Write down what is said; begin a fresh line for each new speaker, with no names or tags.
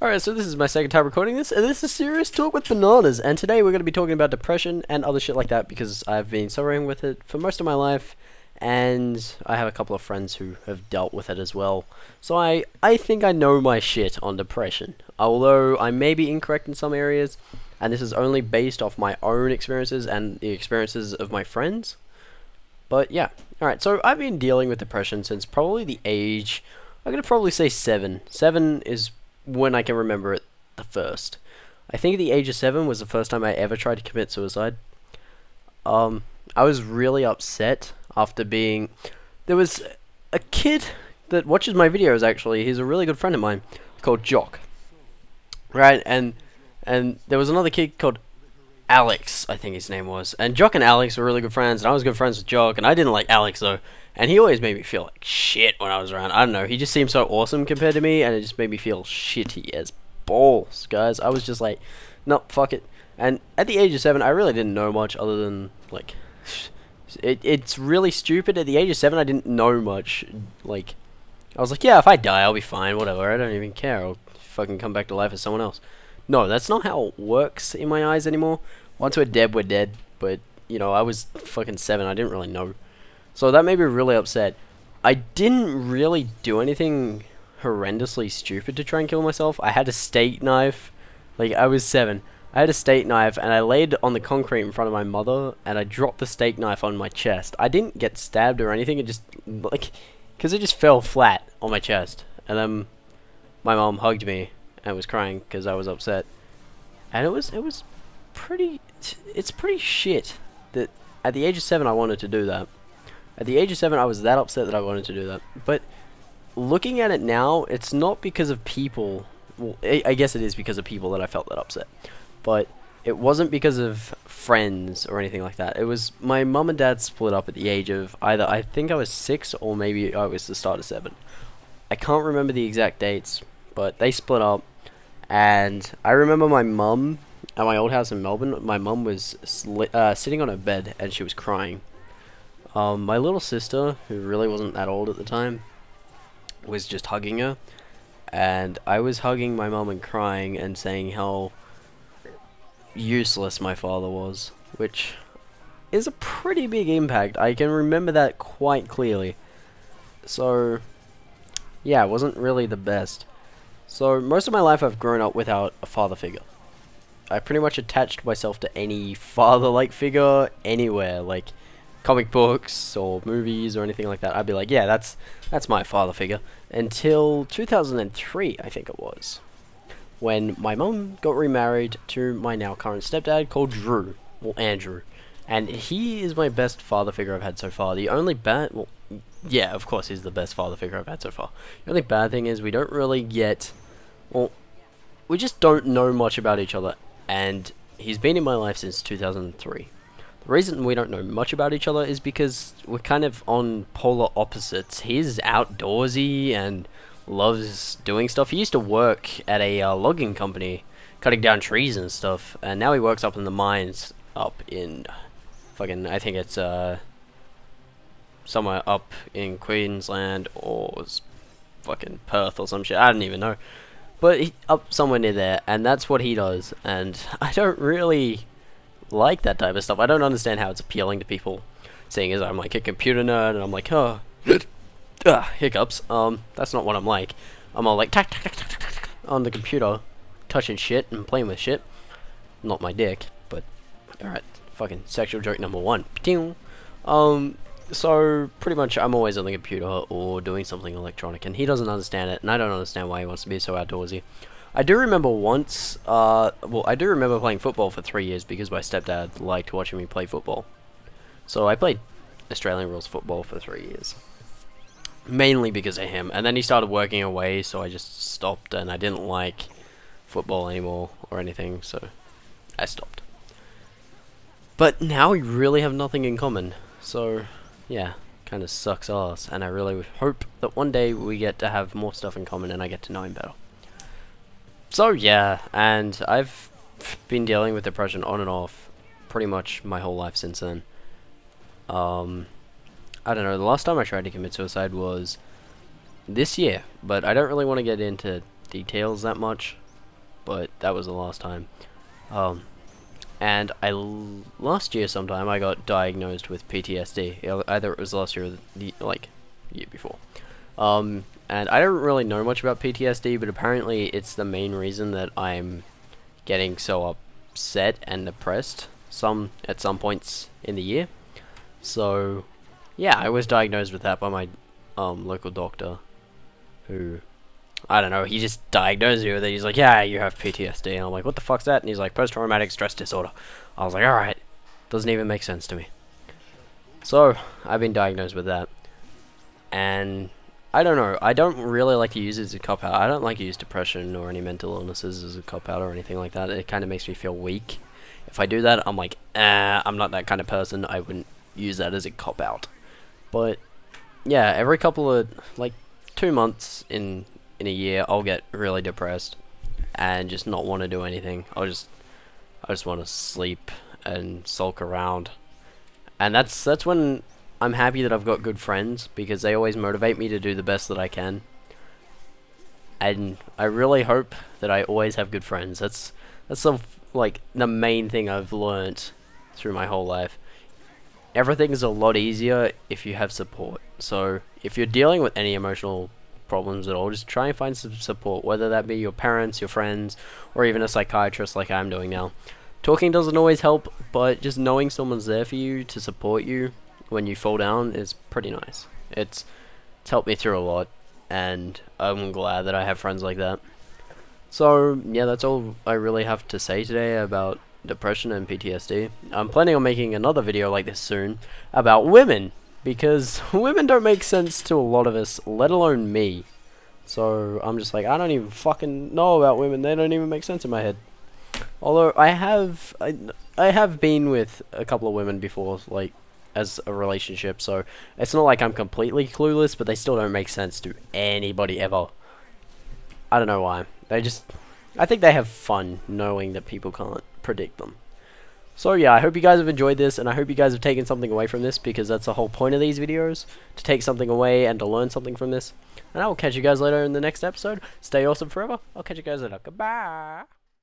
Alright, so this is my second time recording this, and this is Serious Talk with BananaZ, and today we're going to be talking about depression and other shit like that, because I've been suffering with it for most of my life, and I have a couple of friends who have dealt with it as well. So I think I know my shit on depression, although I may be incorrect in some areas, and this is only based off my own experiences and the experiences of my friends. But yeah, alright, so I've been dealing with depression since probably the age, I'm going to probably say 7. 7 is when I can remember it the first. I think at the age of 7 was the first time I ever tried to commit suicide. I was really upset after being... There was a kid that watches my videos, actually. He's a really good friend of mine, called Jock. Right, and there was another kid called Alex, I think his name was. And Jock and Alex were really good friends, and I was good friends with Jock, and I didn't like Alex, though. And he always made me feel like shit when I was around. I don't know, he just seemed so awesome compared to me, and it just made me feel shitty as balls, guys. I was just like, nope, fuck it. And at the age of 7, I really didn't know much other than, like, it's really stupid. At the age of 7, I didn't know much. Like, I was like, yeah, if I die, I'll be fine, whatever. I don't even care. I'll fucking come back to life as someone else. No, that's not how it works in my eyes anymore. Once we're dead, we're dead. But, you know, I was fucking 7. I didn't really know. So that made me really upset. I didn't really do anything horrendously stupid to try and kill myself. I had a steak knife. Like, I was 7. I had a steak knife, and I laid on the concrete in front of my mother, and I dropped the steak knife on my chest. I didn't get stabbed or anything. It just, like, because it just fell flat on my chest. And then my mom hugged me and was crying because I was upset. And it was pretty, it's pretty shit that at the age of 7 I wanted to do that. At the age of 7, I was that upset that I wanted to do that. But looking at it now, it's not because of people. Well, I guess it is because of people that I felt that upset. But it wasn't because of friends or anything like that. It was my mum and dad split up at the age of either, I think I was 6 or maybe I was the start of 7. I can't remember the exact dates, but they split up. And I remember my mum at my old house in Melbourne. My mum was sitting on her bed and she was crying. My little sister, who really wasn't that old at the time, was just hugging her, and I was hugging my mum and crying and saying how useless my father was, which is a pretty big impact. I can remember that quite clearly. So, yeah, it wasn't really the best. So, most of my life I've grown up without a father figure. I pretty much attached myself to any father-like figure anywhere, like comic books or movies or anything like that. I'd be like, yeah, that's my father figure. Until 2003, I think it was, when my mum got remarried to my now current stepdad called Drew, or Andrew. And he is my best father figure I've had so far. The only bad, well, yeah, of course he's the best father figure I've had so far. The only bad thing is we don't really get, well, we just don't know much about each other. And he's been in my life since 2003. The reason we don't know much about each other is because we're kind of on polar opposites. He's outdoorsy and loves doing stuff. He used to work at a logging company, cutting down trees and stuff, and now he works up in the mines up in fucking, I think it's somewhere up in Queensland or fucking Perth or some shit. I don't even know. But he, up somewhere near there, and that's what he does, and I don't really like that type of stuff. I don't understand how it's appealing to people, seeing as I'm like a computer nerd, and I'm like, oh, hiccups. That's not what I'm like. I'm all like, tack, tack, tack, tack, tack, tack, on the computer, touching shit and playing with shit. Not my dick, but, alright, fucking sexual joke number 1. So, pretty much, I'm always on the computer or doing something electronic, and he doesn't understand it, and I don't understand why he wants to be so outdoorsy. I do remember once, well, I do remember playing football for 3 years because my stepdad liked watching me play football. So I played Australian rules football for 3 years. Mainly because of him, and then he started working away, so I just stopped, and I didn't like football anymore or anything, so I stopped. But now we really have nothing in common, so yeah, kind of sucks ass, and I really hope that one day we get to have more stuff in common and I get to know him better. So yeah, and I've been dealing with depression on and off pretty much my whole life since then. I don't know, the last time I tried to commit suicide was this year, but I don't really want to get into details that much, but that was the last time. And last year sometime I got diagnosed with PTSD. Either it was last year or the year before. And I don't really know much about PTSD, but apparently it's the main reason that I'm getting so upset and depressed at some points in the year. So yeah, I was diagnosed with that by my local doctor, who, I don't know, he just diagnosed me with it. He's like, yeah, you have PTSD. And I'm like, what the fuck's that? And he's like, post-traumatic stress disorder. I was like, alright. Doesn't even make sense to me. So, I've been diagnosed with that. And, I don't know, I don't really like to use it as a cop-out. I don't like to use depression or any mental illnesses as a cop-out or anything like that. It kind of makes me feel weak. If I do that, I'm like, I'm not that kind of person. I wouldn't use that as a cop-out. But, yeah, every couple of, 2 months in a year, I'll get really depressed and just not want to do anything. I just want to sleep and sulk around, and that's when I'm happy that I've got good friends, because they always motivate me to do the best that I can. And I really hope that I always have good friends. That's the main thing I've learnt through my whole life. Everything is a lot easier if you have support. So if you're dealing with any emotional problems at all, just try and find some support, whether that be your parents, your friends, or even a psychiatrist like I'm doing now. Talking doesn't always help, but just knowing someone's there for you to support you when you fall down is pretty nice. It's helped me through a lot, and I'm glad that I have friends like that. So yeah, that's all I really have to say today about depression and PTSD. I'm planning on making another video like this soon about women, because women don't make sense to a lot of us, let alone me. So I'm just like, I don't even fucking know about women. They don't even make sense in my head. Although I have been with a couple of women before, as a relationship, so it's not like I'm completely clueless, but they still don't make sense to anybody ever. I don't know why. I think they have fun knowing that people can't predict them. So yeah, I hope you guys have enjoyed this, and I hope you guys have taken something away from this, because that's the whole point of these videos, to take something away and to learn something from this. And I will catch you guys later in the next episode. Stay awesome forever. I'll catch you guys later. Goodbye.